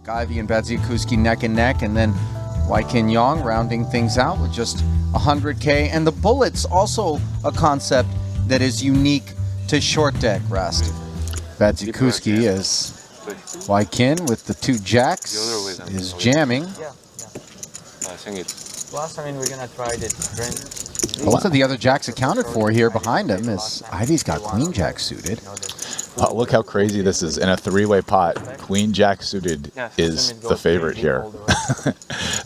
Ivey and Badziakouski neck and neck, and then Waikin Yong rounding things out with just 100K. And the bullets, also a concept that is unique to short deck, Rast. Badziakouski as Waikin with the 2 jacks is jamming. Plus, I mean, we're gonna try the trend. Both of the other jacks accounted for here behind him as Ivey's got queen jack suited. Look how crazy this is. In a 3-way pot, queen jack suited is the favorite here.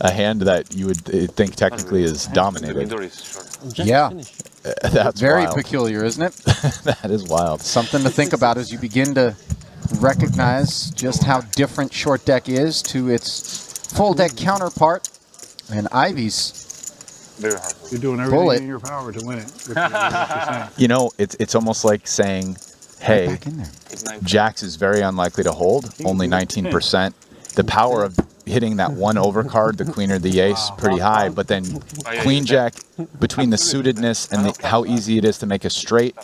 A hand that you would think technically is dominated. Yeah, that's very wild. peculiar, isn't it? That is wild. Something to think about as you begin to recognize just how different short deck is to its full deck counterpart. And Ivey's You're doing everything in your power to win it. You know, it's almost like saying, hey, jacks is very unlikely to hold, only 19%. The power of hitting that 1 overcard, the queen or the ace, pretty high. But then queen jack, between the suitedness and how easy it is to make a straight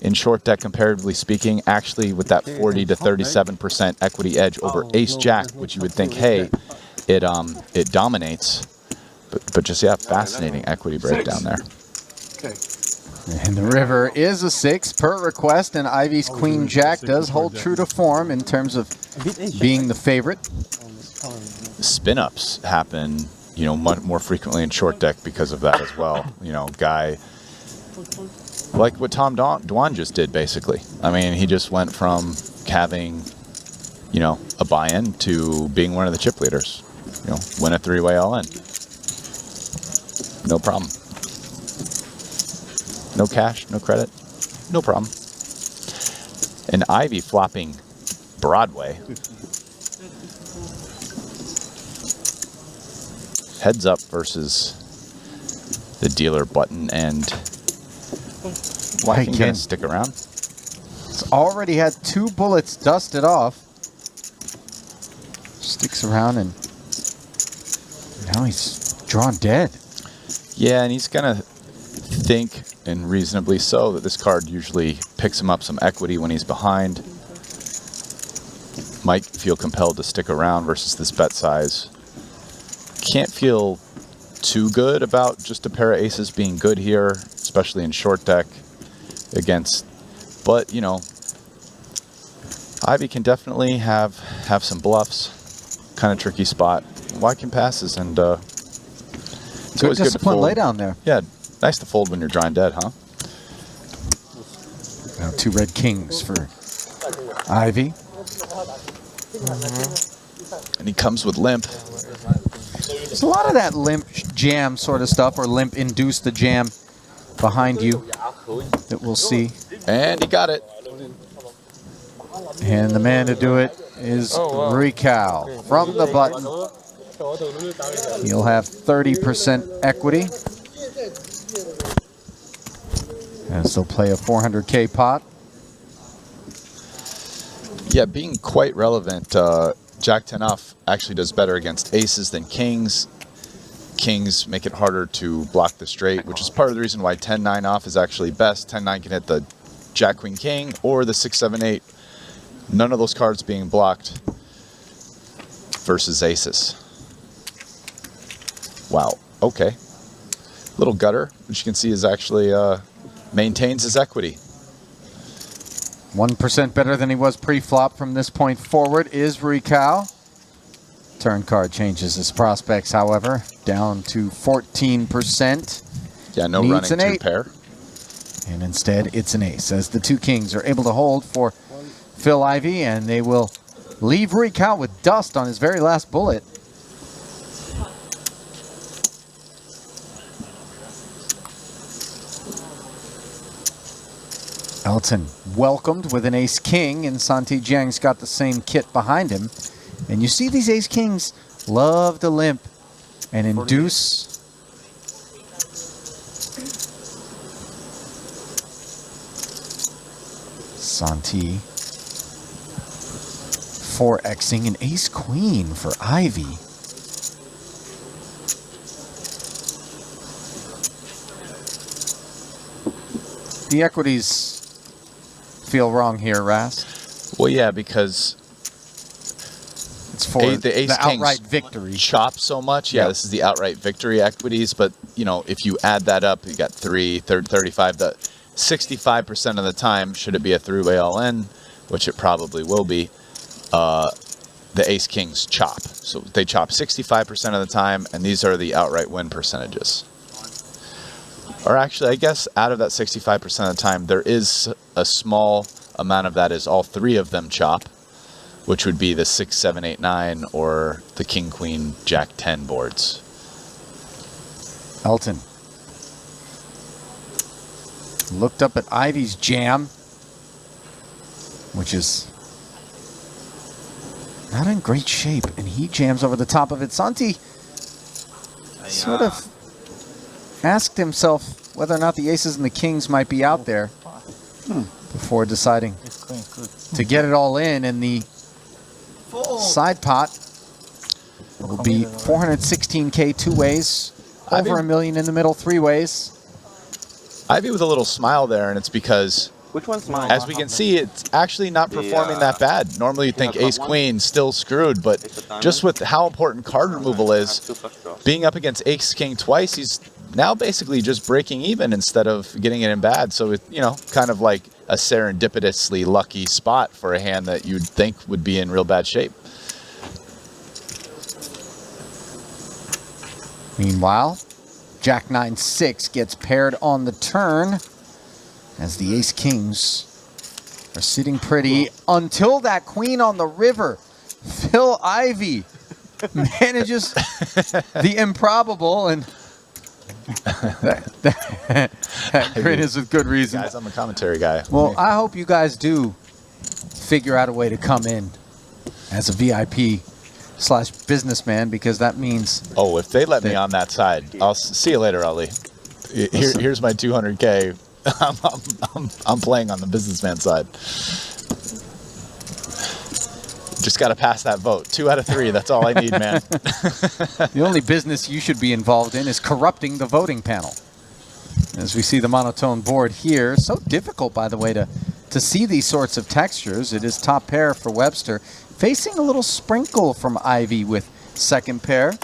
in short deck, comparatively speaking, actually with that 40 to 37% equity edge over ace jack, which you would think, hey, it dominates. But just, yeah, fascinating equity breakdown there. And the river is a 6 per request, and Ivey's queen jack does hold true to form in terms of being the favorite. Spin-ups happen, you know, much more frequently in short deck because of that as well. You know, guy like what Tom Dwan just did, basically. I mean, he just went from having, you know, a buy-in to being one of the chip leaders. You know, win a 3-way all-in. No problem. No cash, no credit, no problem. And Ivey flopping Broadway. Heads up versus the dealer button, and Waikin gonna stick around. It's already had 2 bullets dusted off. Sticks around, and now he's drawn dead. Yeah, and he's gonna think, and reasonably so, that this card usually picks him up some equity when he's behind. Might feel compelled to stick around versus this bet size. Can't feel too good about just a pair of aces being good here, especially in short deck against. But, you know, Ivey can definitely have some bluffs. Kind of tricky spot. Waikin passes, and it's always good to fold. Lay down there. Yeah, nice to fold when you're drawing dead, huh? Now 2 red kings for Ivey. And he comes with limp. There's a lot of that limp jam sort of stuff, or limp induce the jam behind you that we'll see. And he got it. And the man to do it is Ricao from the button. He'll have 30% equity as they'll play a 400K pot. Yeah, being quite relevant. Jack 10 off actually does better against aces than kings. Kings make it harder to block the straight, which is part of the reason why 10-9 off is actually best. 10-9 can hit the Jack Queen King or the 6-7-8. None of those cards being blocked versus aces. Wow. Okay. Little gutter, which you can see is actually maintains his equity. 1% better than he was pre-flop from this point forward is Ricao. Turn card changes his prospects, however, down to 14%. Yeah, no Needs running an 2 pair. And instead, it's an ace, as the 2 kings are able to hold for Phil Ivey, and they will leave Ricao with dust on his very last bullet. Elton welcomed with an ace-king, and Santi Jiang's got the same kit behind him. And you see these ace-kings love to limp and induce. Santi 4xing an ace-queen for Ivey. The equities feel wrong here, Rast. Well, yeah, because It's for the ace the outright kings victory. chop so much. Yeah, Yep. this is the outright victory equities. But, you know, if you add that up, you got 35. The 65% of the time, should it be a three-way all-in, which it probably will be, the ace kings chop. So they chop 65% of the time, and these are the outright win percentages. Or actually, I guess out of that 65% of the time, there is a small amount of that is all three of them chop, which would be the 6, 7, 8, 9, or the king, queen, jack 10 boards. Elton looked up at Ivey's jam, which is not in great shape, and he jams over the top of it. Santi sort of asked himself whether or not the aces and the kings might be out there before deciding to get it all in, and the side pot will be 416K two ways, over $1 million in the middle three ways. Ivey with a little smile there, and it's because, Which one's mine? as we can see, it's actually not performing that bad. Normally you'd think ace queen still screwed, but just with how important card removal is, being up against ace king twice, he's now basically just breaking even instead of getting it in bad. So it, you know, kind of like a serendipitously lucky spot for a hand that you'd think would be in real bad shape. Meanwhile, Jack 9-6 gets paired on the turn as the ace kings are sitting pretty until that queen on the river. Phil Ivey manages the improbable, and that grin is with good reason. Guys, I'm a commentary guy. Well, I hope you guys do figure out a way to come in as a VIP/businessman, because that means... Oh, if they let me on that side, I'll see you later, Ali. Here's my 200K. I'm playing on the businessman side. Just got to pass that vote. 2 out of 3. That's all I need, man. The only business you should be involved in is corrupting the voting panel. As we see the monotone board here, so difficult, by the way, to see these sorts of textures. It is top pair for Webster, facing a little sprinkle from Ivey with second pair.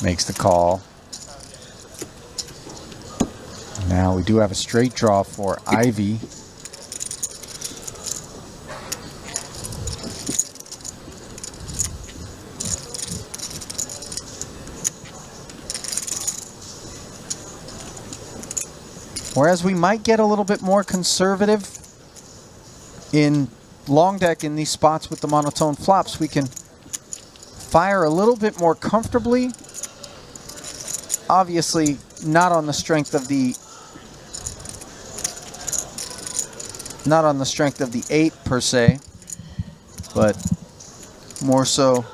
Makes the call. Now we do have a straight draw for Ivey. Whereas we might get a little bit more conservative in long deck in these spots with the monotone flops, we can fire a little bit more comfortably. Obviously, not on the strength of the 8 per se, but more so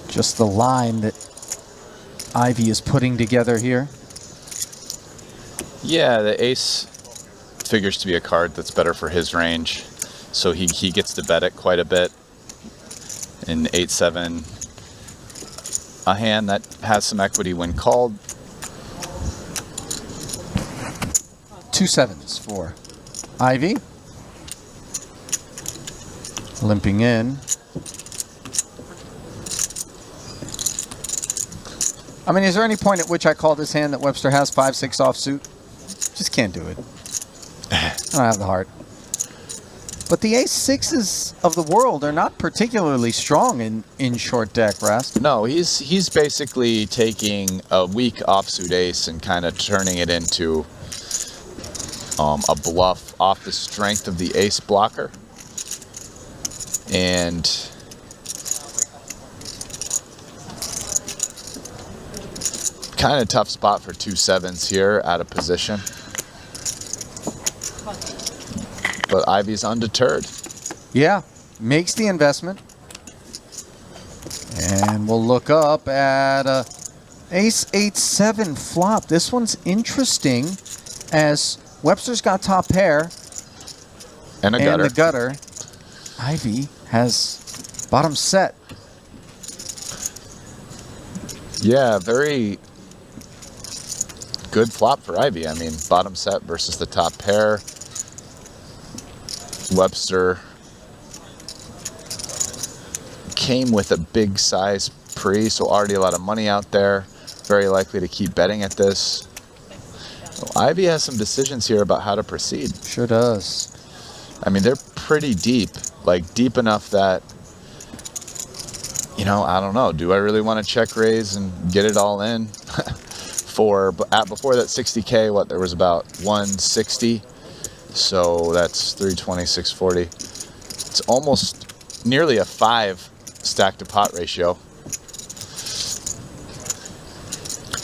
just the line that Ivey is putting together here. Yeah, the ace figures to be a card that's better for his range, so he gets to bet it quite a bit. In 8-7, a hand that has some equity when called. 2 sevens for Ivey. Limping in. I mean, is there any point at which I call this hand that Webster has 5-6 offsuit? Just can't do it. I don't have the heart. But the ace-6s of the world are not particularly strong in short deck, Rast. No, he's basically taking a weak offsuit ace and kind of turning it into a bluff off the strength of the ace blocker. And kind of tough spot for 2 sevens here, out of position. But Ivey's undeterred. Yeah, makes the investment. And we'll look up at ace 8-7 flop. This one's interesting, as Webster's got top pair And the gutter. Ivey has bottom set. Yeah, very good flop for Ivey. I mean, bottom set versus the top pair. Webster came with a big size pre, so already a lot of money out there. Very likely to keep betting at this. Ivey has some decisions here about how to proceed. Sure does. I mean, they're pretty deep, like deep enough that, you know, I don't know. Do I really want to check raise and get it all in? Before that 60K, what, there was about 160. So that's 320, 640. It's almost nearly a 5 stack to pot ratio.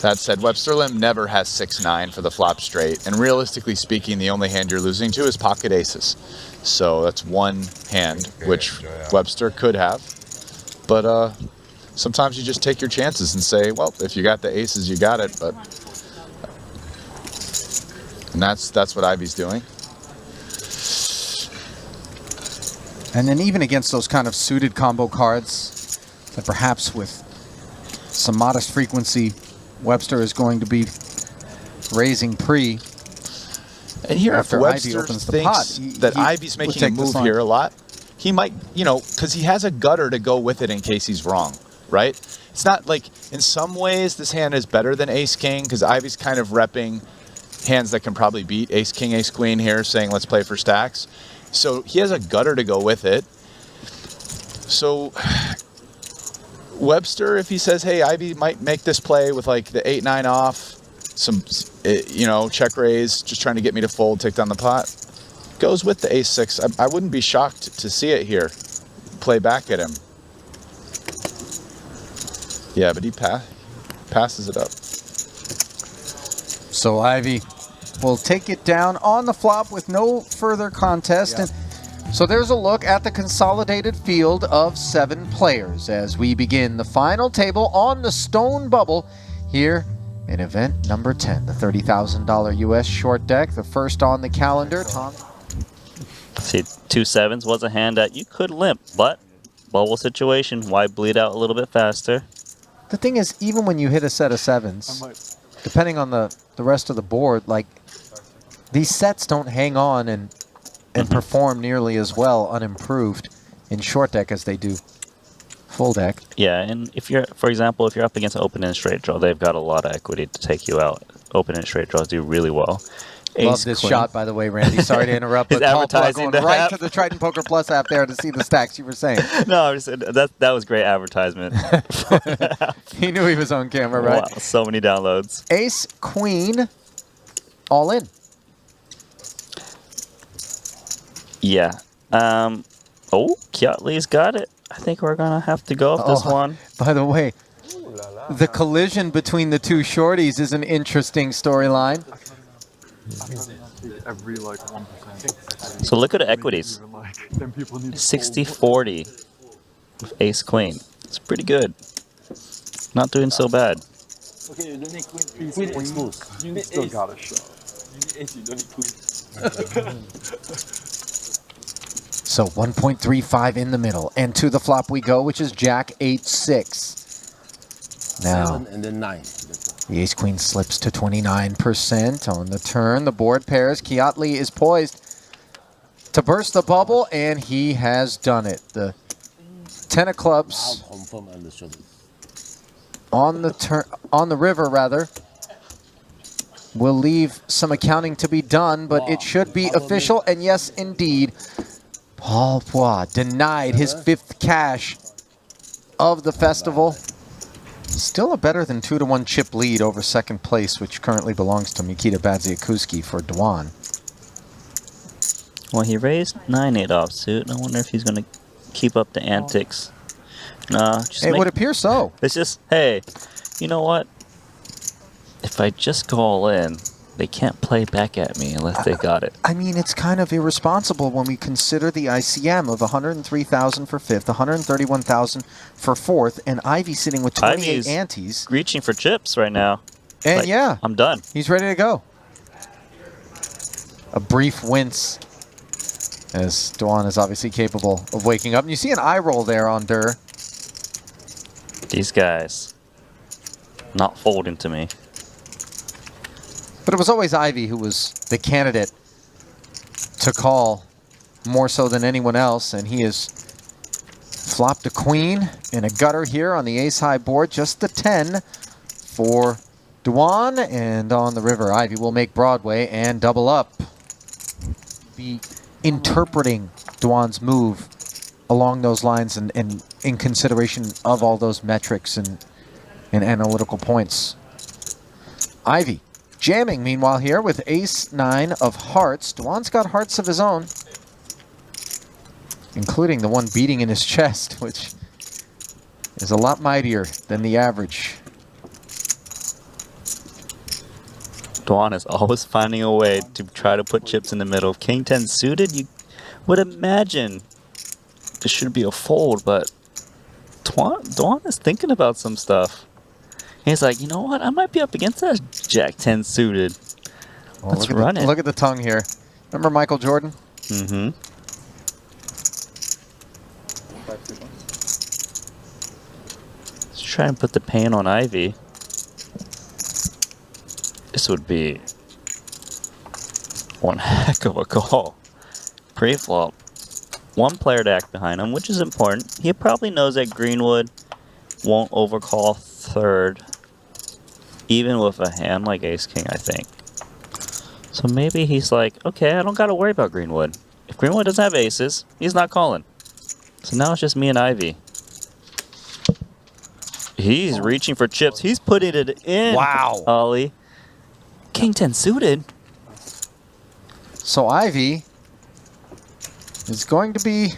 That said, Webster Limb never has 6-9 for the flop straight. And realistically speaking, the only hand you're losing to is pocket aces. So that's one hand, which Webster could have. But sometimes you just take your chances and say, well, if you got the aces, you got it. But and that's what Ivey's doing. And then even against those kind of suited combo cards, that perhaps with some modest frequency, Webster is going to be raising pre. And here, if after Ivey Webster opens the thinks pot, that Ivey's making a move here a lot, he might, you know, because he has a gutter to go with it in case he's wrong, right? It's not like, in some ways, this hand is better than ace-king, because Ivey's kind of repping hands that can probably beat ace-king, ace-queen here, saying let's play for stacks. So he has a gutter to go with it. So Webster, if he says, hey, Ivey might make this play with like the 8-9 off, some, you know, check raise, just trying to get me to fold, take down the pot, goes with the ace-6. I wouldn't be shocked to see it here. Play back at him. Yeah, but he passes it up. So Ivey will take it down on the flop with no further contest. Yeah. And so there's a look at the consolidated field of 7 players as we begin the final table on the stone bubble here in event number 10, the $30,000 US short deck, the first on the calendar. Tom? See, 2 sevens was a hand that you could limp, but bubble situation, why bleed out a little bit faster? The thing is, even when you hit a set of 7s, depending on the rest of the board, like, these sets don't hang on and perform nearly as well unimproved in short deck as they do full deck. Yeah, and if you're, for example, if you're up against open and straight draw, they've got a lot of equity to take you out. Open and straight draws do really well. Love this shot, by the way, Randy. Sorry to interrupt, but Paul going right to the Triton Poker Plus app there to see the stacks you were saying. No, I just said that was great advertisement. He knew he was on camera, right? Wow, so many downloads. Ace, queen, all in. Yeah. Oh, Kiatli's got it. I think we're going to have to go with this one. By the way, the collision between the two shorties is an interesting storyline. Every like 1%. So look at the equities. 60-40 with ace queen. It's pretty good. Not doing so bad. Okay, you don't need queen exposed. You still got a shot. You need ace, you don't need queen. So 1.35 in the middle, and to the flop we go, which is Jack 8-6. Now, 7 and then 9. the ace queen slips to 29% on the turn. The board pairs. Kiatli is poised to burst the bubble, and he has done it. The 10 of clubs on the turn, on the river rather, will leave some accounting to be done, but it should be official. And yes, indeed, Paul Phua denied his 5th cash of the festival. Still a better than 2-1 chip lead over second place, which currently belongs to Mikita Badziakouski for Duan. Well, he raised 9-8 offsuit. I wonder if he's going to keep up the antics. Nah, just It would appear so. It's just, hey, you know what? If I just go all in, they can't play back at me unless they got it. I mean, it's kind of irresponsible when we consider the ICM of 103,000 for 5th, 131,000 for 4th, and Ivey sitting with 28 Ivey's antes. Reaching for chips right now. And like, yeah, I'm done. He's ready to go. A brief wince, as Duan is obviously capable of waking up. And you see an eye roll there on Durr. These guys not folding to me. But it was always Ivey who was the candidate to call more so than anyone else, and he has flopped a queen and a gutter here on the ace-high board. Just the 10 for Duan, and on the river, Ivey will make Broadway and double up. Be interpreting Duan's move along those lines and in consideration of all those metrics and analytical points. Ivey jamming meanwhile here with ace-9 of hearts. Duan's got hearts of his own, including the one beating in his chest, which is a lot mightier than the average. Duan is always finding a way to try to put chips in the middle. King 10 suited, you would imagine this should be a fold, but Duan is thinking about some stuff. He's like, you know what? I might be up against that Jack 10 suited. Well, Let's run it. Look at the tongue here. Remember Michael Jordan? Mm-hmm. Let's try and put the pain on Ivey. This would be one heck of a call. Pre-flop. One player to act behind him, which is important. He probably knows that Greenwood won't overcall third, even with a hand like ace-king, I think. So maybe he's like, okay, I don't got to worry about Greenwood. If Greenwood doesn't have aces, he's not calling. So now it's just me and Ivey. He's reaching for chips. He's putting it in. Wow. Ollie. King 10 suited. So Ivey is going to be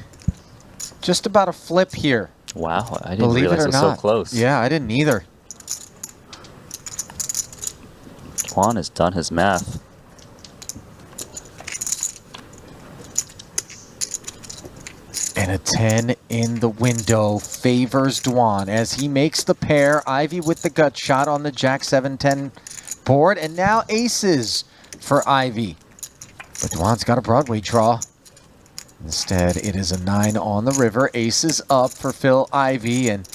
just about a flip here. Wow, I didn't Believe realize it or it was not. so close. Yeah, I didn't either. Juan has done his math. And a 10 in the window favors Duan as he makes the pair. Ivey with the gut shot on the Jack 7-10 board, and now aces for Ivey. But Duan's got a Broadway draw. Instead, it is a 9 on the river. Aces up for Phil Ivey, and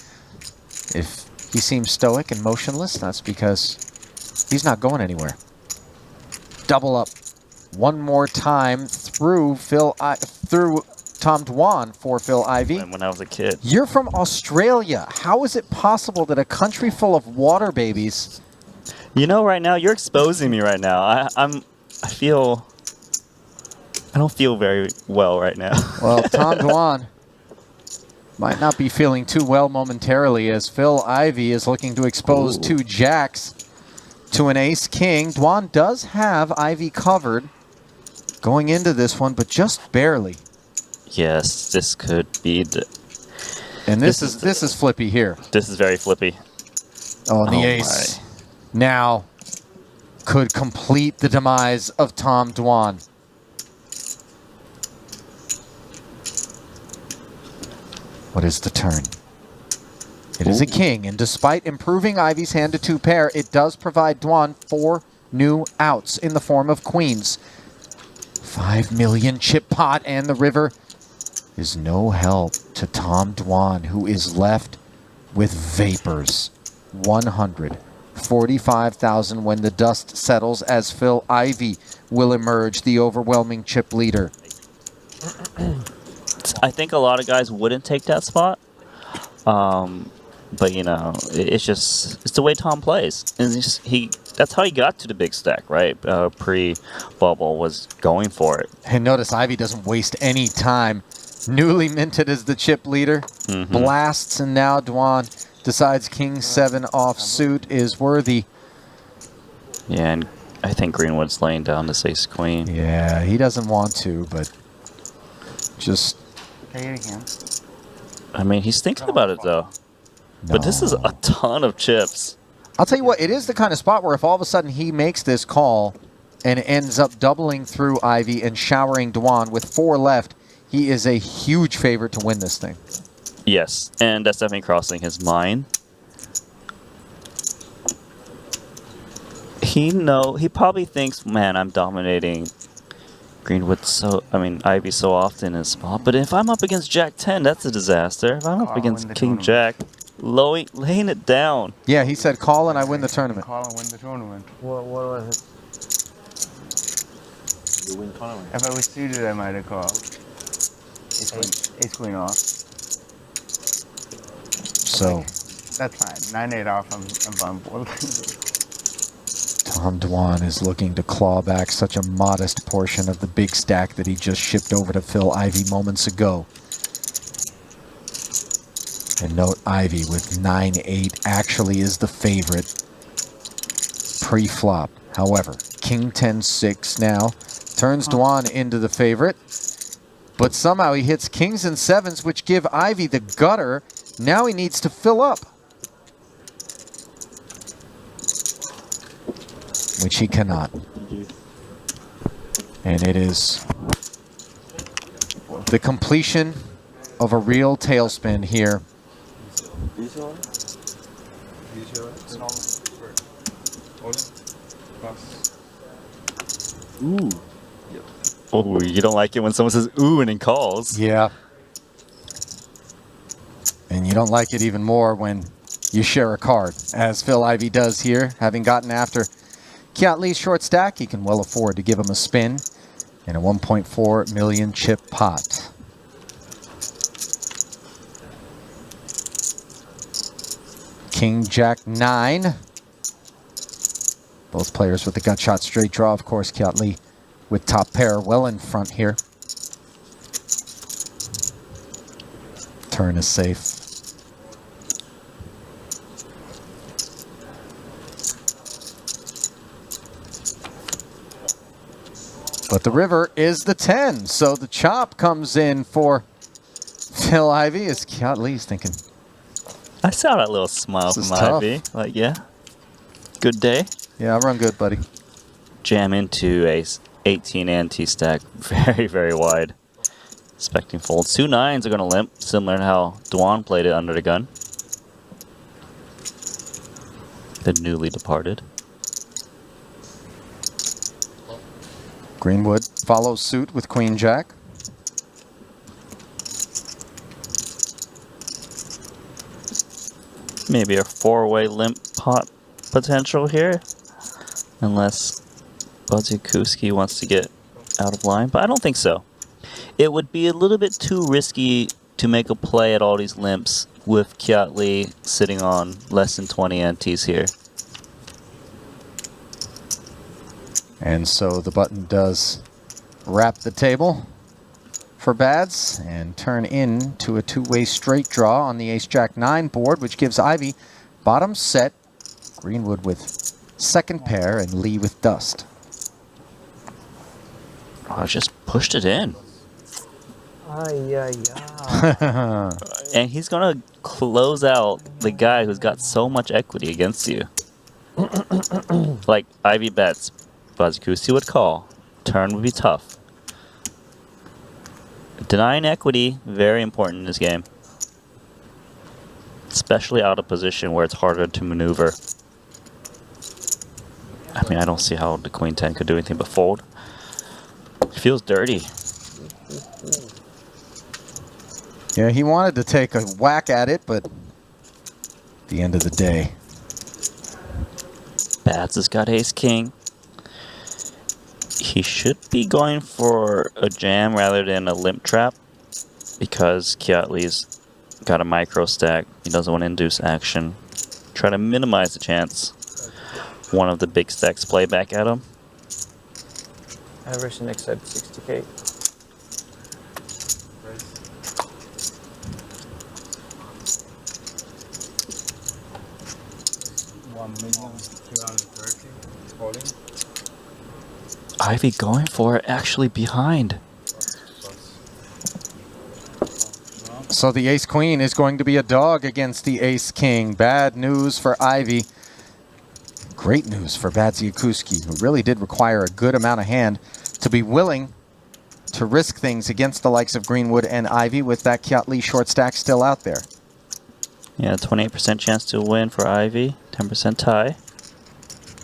if he seems stoic and motionless, that's because he's not going anywhere. Double up one more time through Tom Duan for Phil Ivey. When I was a kid. You're from Australia. How is it possible that a country full of water babies? You know, right now you're exposing me right now. I don't feel very well right now. Well, Tom Duan might not be feeling too well momentarily as Phil Ivey is looking to expose two jacks to an ace-king. Duan does have Ivey covered going into this one, but just barely. Yes, this could be the... And this is flippy here. This is very flippy. Oh, and the ace now could complete the demise of Tom Duan. What is the turn? It is a king, and despite improving Ivey's hand to 2 pair, it does provide Duan 4 new outs in the form of queens. 5 million chip pot, and the river is no help to Tom Duan, who is left with vapors. 145,000 when the dust settles, as Phil Ivey will emerge the overwhelming chip leader. I think a lot of guys wouldn't take that spot. But, you know, it's the way Tom plays. And that's how he got to the big stack, right? Pre-bubble was going for it. And notice Ivey doesn't waste any time. Newly minted as the chip leader. Blasts, and now Duan decides King 7 offsuit is worthy. Yeah, and I think Greenwood's laying down this ace queen. Yeah, he doesn't want to, but just... I mean, he's thinking about it, though. No. But this is a ton of chips. I'll tell you what, it is the kind of spot where if all of a sudden he makes this call and ends up doubling through Ivey and showering Duan with 4 left, he is a huge favorite to win this thing. Yes, and that's definitely crossing his mind. He probably thinks, man, I'm dominating Greenwood Ivey so often in his spot. But if I'm up against Jack 10, that's a disaster. If I'm up against King Jack, laying it down. Yeah, he said call and I win the tournament. Call and win the tournament. What was it? You win tournament. If I was suited, I might have called. Ace queen off. So That's fine. 9-8 off. I'm on board. Tom Dwan is looking to claw back such a modest portion of the big stack that he just shipped over to Phil Ivey moments ago. And note Ivey with 9-8 actually is the favorite pre-flop. However, King 10-6 now turns Dwan into the favorite. But somehow he hits kings and sevens, which give Ivey the gutter. Now he needs to fill up, which he cannot. And it is the completion of a real tailspin here. Ooh. Oh, you don't like it when someone says ooh and then calls. Yeah. And you don't like it even more when you share a card, as Phil Ivey does here, having gotten after Kiat Lee's short stack. He can well afford to give him a spin in a 1.4 million chip pot. King Jack 9. Both players with the gut shot straight draw. Of course, Kiat Lee with top pair well in front here. Turn is safe. But the river is the 10, so the chop comes in for Phil Ivey as Kiat Lee's thinking. I saw that little smile This is from tough. Ivey. Like, yeah, good day. Yeah, I'll run good, buddy. Jam into a 18 ante stack, very, very wide. Expecting folds. 2 9s are going to limp, similar to how Dwan played it under the gun. The newly departed. Greenwood follows suit with Queen Jack. Maybe a 4-way limp pot potential here. Unless Badziakouski wants to get out of line, but I don't think so. It would be a little bit too risky to make a play at all these limps with Kiat Lee sitting on less than 20 antes here. And so the button does wrap the table for Bads and turn into a 2-way straight draw on the Ace-Jack-9 board, which gives Ivey bottom set, Greenwood with second pair, and Lee with dust. Oh, just pushed it in. And he's going to close out the guy who's got so much equity against you. Like, Ivey bets. Badziakouski would call. Turn would be tough. Denying equity, very important in this game. Especially out of position where it's harder to maneuver. I mean, I don't see how the Queen 10 could do anything but fold. It feels dirty. Yeah, he wanted to take a whack at it, but at the end of the day. Bads has got ace-king. He should be going for a jam rather than a limp trap because Kiat Lee's got a micro stack. He doesn't want to induce action. Try to minimize the chance one of the big stacks play back at him. Average next side 60K. Ivey going for it, actually behind. So the ace-queen is going to be a dog against the ace-king. Bad news for Ivey. Great news for Badziakouski, who really did require a good amount of hand to be willing to risk things against the likes of Greenwood and Ivey with that Kiat Lee short stack still out there. Yeah, 28% chance to win for Ivey, 10% tie.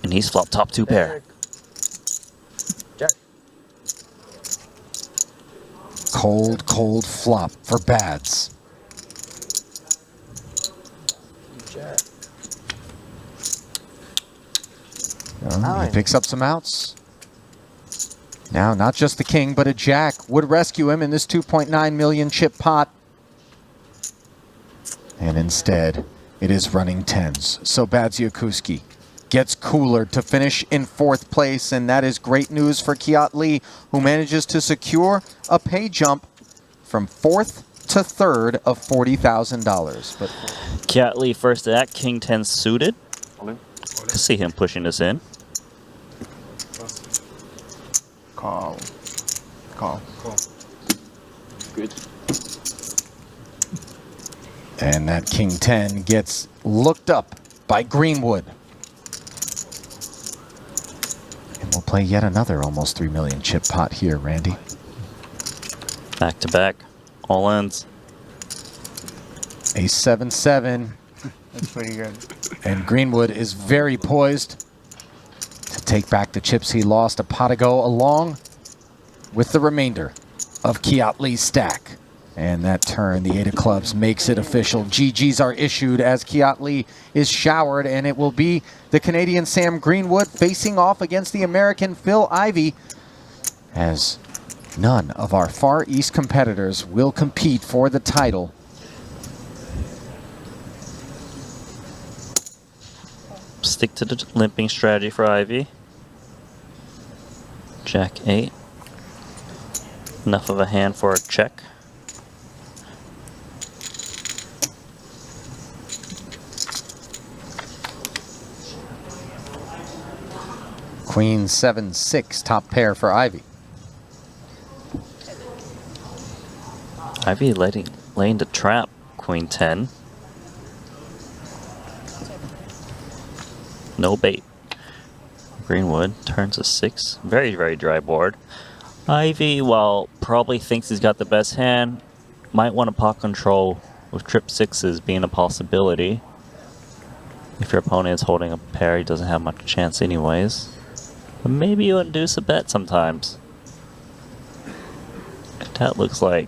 And he's flopped top 2 pair. Jack. Cold, cold flop for Bads. Jack. He picks up some outs. Now, not just the king, but a jack would rescue him in this 2.9 million chip pot. And instead, it is running tens. So Badziakouski gets cooler to finish in 4th place, and that is great news for Kiat Lee, who manages to secure a pay jump from 4th to 3rd of $40,000. But Kiat Lee first act, king 10 suited. I see him pushing this in. Call. Call. Good. and that king 10 gets looked up by Greenwood. And we'll play yet another almost 3 million chip pot here, Randy. Back to back, all ends. A 7-7. That's pretty good. And Greenwood is very poised to take back the chips he lost a pot ago, along with the remainder of Kiat Lee's stack. And that turn, the 8 of clubs, makes it official. GGs are issued as Kiat Lee is showered, and it will be the Canadian Sam Greenwood facing off against the American Phil Ivey, as none of our Far East competitors will compete for the title. Stick to the limping strategy for Ivey. Jack 8. Enough of a hand for a check. Queen 7-6, top pair for Ivey. Ivey laying the trap, Queen 10. No bait. Greenwood turns a 6. Very, very dry board. Ivey, while probably thinks he's got the best hand, might want to pot control with trip 6s being a possibility. If your opponent is holding a pair, he doesn't have much chance anyways. But maybe you induce a bet sometimes. That looks like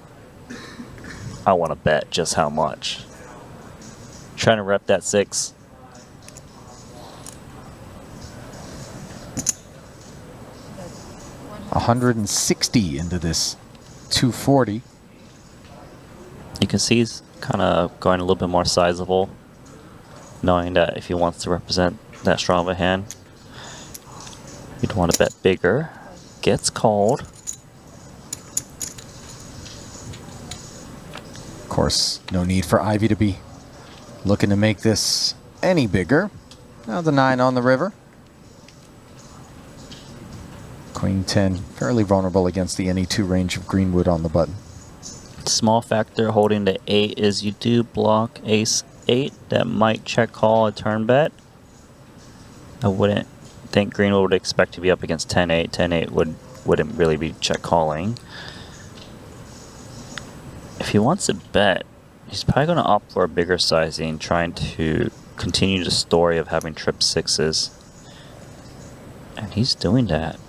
I want to bet just how much. Trying to rep that 6. $160 into this 240. You can see he's kind of going a little bit more sizable, knowing that if he wants to represent that strong of a hand, you'd want to bet bigger. Gets called. Of course, no need for Ivey to be looking to make this any bigger. Now the 9 on the river. Queen 10, fairly vulnerable against the any 2 range of Greenwood on the button. Small factor holding the 8 is you do block ace 8. That might check call a turn bet. I wouldn't think Greenwood would expect to be up against 10-8. 10-8 wouldn't really be check calling. If he wants to bet, he's probably going to opt for a bigger sizing, trying to continue the story of having trip 6s. And he's doing that.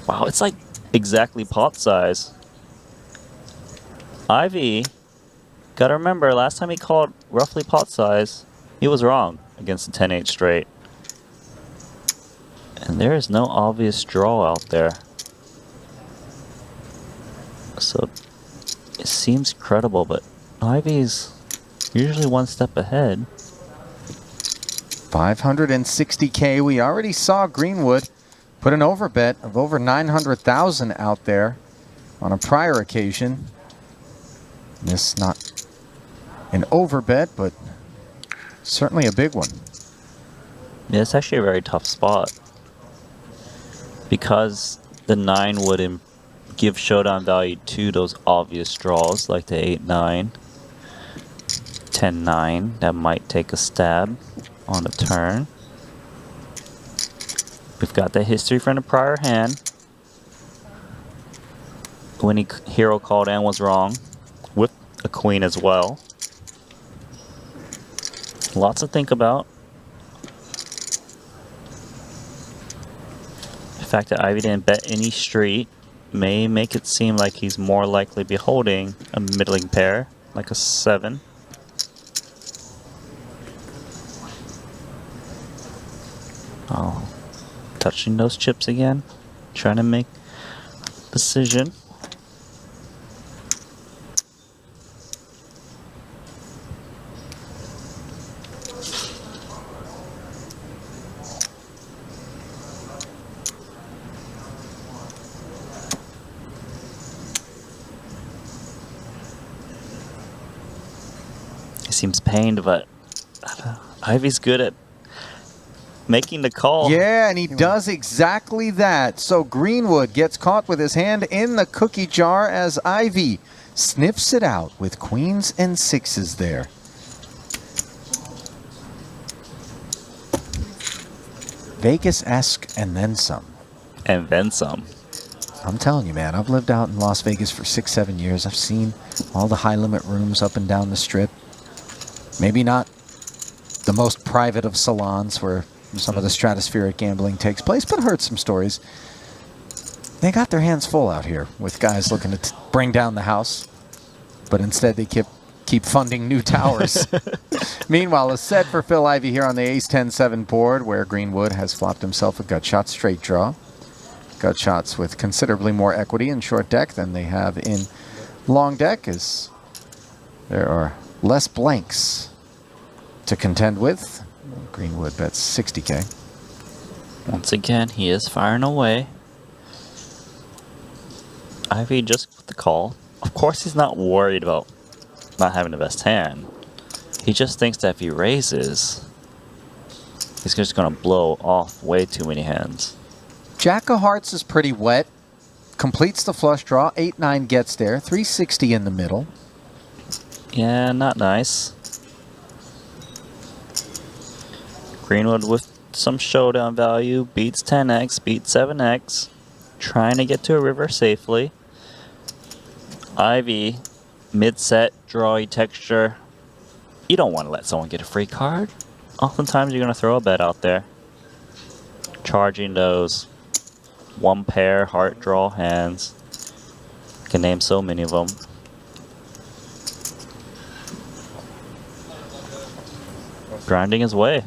Wow, it's like exactly pot size. Ivey, gotta remember, last time he called roughly pot size, he was wrong against the 10-8 straight. And there is no obvious draw out there. So it seems credible, but Ivey's usually one step ahead. 560K. We already saw Greenwood put an overbet of over 900,000 out there on a prior occasion. This not an overbet, but certainly a big one. Yeah, it's actually a very tough spot, because the 9 would give showdown value to those obvious draws like the 8-9, 10-9. That might take a stab on the turn. We've got the history from the prior hand. When he hero called in was wrong, with a queen as well. Lots to think about. The fact that Ivey didn't bet any street may make it seem like he's more likely to be holding a middling pair, like a 7. Oh, touching those chips again. trying to make a decision. He seems pained, but Ivey's good at making the call. Yeah, and he does exactly that. So Greenwood gets caught with his hand in the cookie jar as Ivey sniffs it out with queens and sixes there. Vegas-esque and then some. And then some. I'm telling you, man, I've lived out in Las Vegas for 6-7 years. I've seen all the high-limit rooms up and down the strip. Maybe not the most private of salons where some of the stratospheric gambling takes place, but heard some stories. They got their hands full out here with guys looking to bring down the house, but instead they keep funding new towers. Meanwhile, a set for Phil Ivey here on the ace-10-7 board, where Greenwood has flopped himself a gut shot straight draw. Gut shots with considerably more equity in short deck than they have in long deck, as there are less blanks to contend with. Greenwood bets 60K. Once again, he is firing away. Ivey just with the call. Of course, he's not worried about not having the best hand. He just thinks that if he raises, he's just going to blow off way too many hands. Jack of Hearts is pretty wet. Completes the flush draw. 8-9 gets there. 360 in the middle. Yeah, not nice. Greenwood with some showdown value. Beats 10x, beats 7x. Trying to get to a river safely. Ivey, mid-set, drawy texture. You don't want to let someone get a free card. Oftentimes you're going to throw a bet out there. Charging those one pair heart draw hands. Can name so many of them. Grinding his way.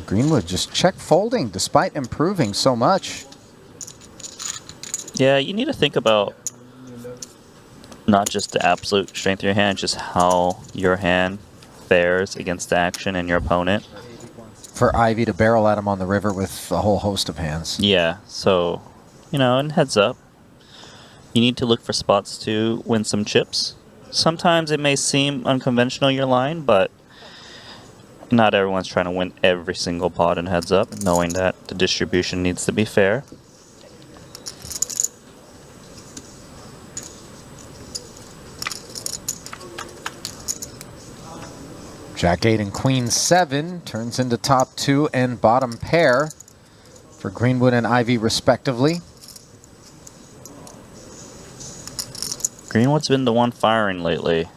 Greenwood just check folding despite improving so much. Yeah, you need to think about not just the absolute strength of your hand, just how your hand fares against the action and your opponent. For Ivey to barrel at him on the river with a whole host of hands. Yeah, so, you know, and heads up, you need to look for spots to win some chips. Sometimes it may seem unconventional, your line, but not everyone's trying to win every single pot in heads up, knowing that the distribution needs to be fair. Jack 8 and Queen 7 turns into top 2 and bottom pair for Greenwood and Ivey respectively. Greenwood's been the one firing lately.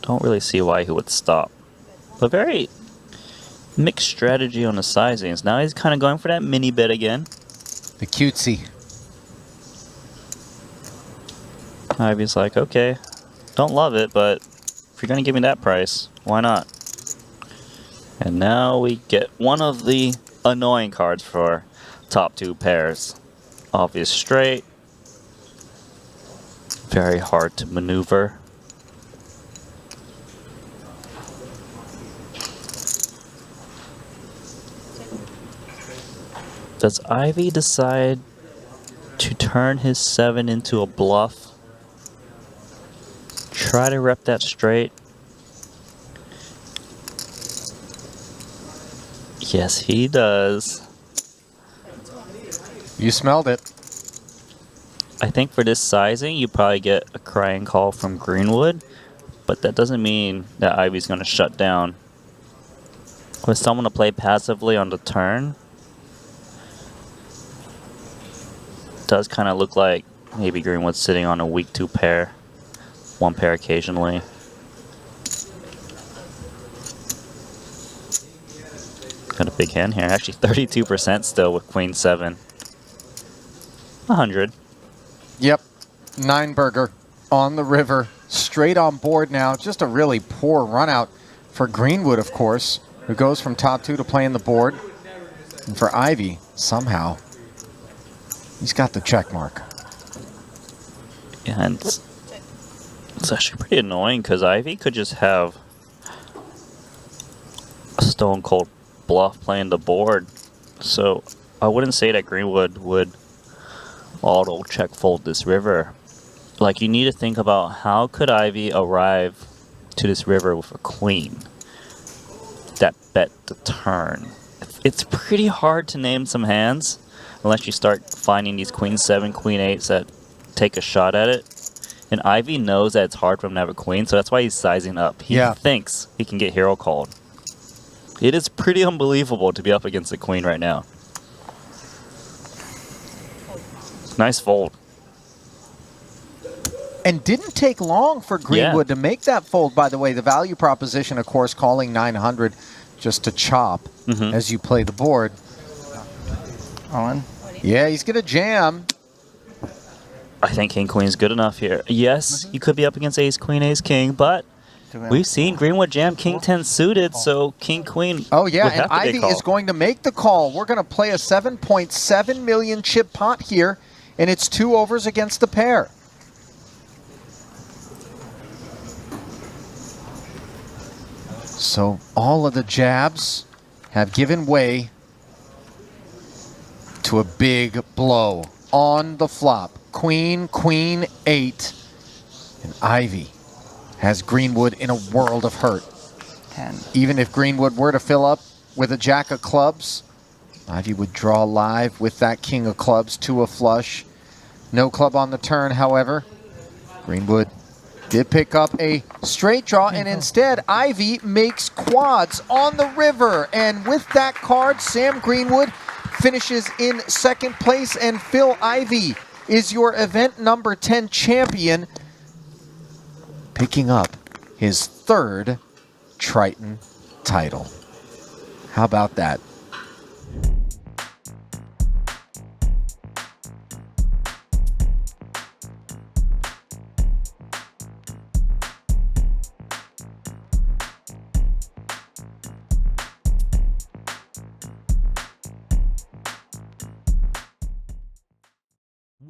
Don't really see why he would stop. But very mixed strategy on the sizings. Now he's kind of going for that mini bet again. The cutesy. Ivey's like, okay, don't love it, but if you're going to give me that price, why not? And now we get one of the annoying cards for top 2 pairs. Obvious straight. Very hard to maneuver. Does Ivey decide to turn his 7 into a bluff? Try to rep that straight? Yes, he does. You smelled it. I think for this sizing, you probably get a crying call from Greenwood, but that doesn't mean that Ivey's going to shut down. With someone to play passively on the turn, does kind of look like maybe Greenwood's sitting on a weak 2 pair, 1 pair occasionally. Got a big hand here. Actually, 32% still with Queen 7. 100. Yep. 9 burger on the river. Straight on board now. Just a really poor run out for Greenwood, of course, who goes from top 2 to playing the board. And for Ivey, somehow, He's got the check mark. Yeah, and it's actually pretty annoying because Ivey could just have a stone cold bluff playing the board. So I wouldn't say that Greenwood would auto check fold this river. Like, you need to think about how could Ivey arrive to this river with a queen that bet the turn. It's pretty hard to name some hands unless you start finding these queen 7, queen 8s that take a shot at it. And Ivey knows that it's hard for him to have a queen, so that's why he's sizing up. He thinks he can get hero called. It is pretty unbelievable to be up against the queen right now. Nice fold. And didn't take long for Greenwood to make that fold, by the way. The value proposition, of course, calling 900 just to chop as you play the board. On. Yeah, he's going to jam. I think King Queen's good enough here. Yes, you could be up against Ace Queen, Ace King, but we've seen Greenwood jam King 10 suited, so King Queen. Oh, yeah, would have and to be Ivey called. is going to make the call. We're going to play a 7.7 million chip pot here, and it's 2 overs against the pair. So all of the jabs have given way to a big blow on the flop. Queen, queen, 8. And Ivey has Greenwood in a world of hurt. 10. Even if Greenwood were to fill up with a jack of clubs, Ivey would draw live with that king of clubs to a flush. No club on the turn, however. Greenwood did pick up a straight draw, and instead Ivey makes quads on the river. And with that card, Sam Greenwood finishes in second place, and Phil Ivey is your event number 10 champion, picking up his 3rd Triton title. How about that?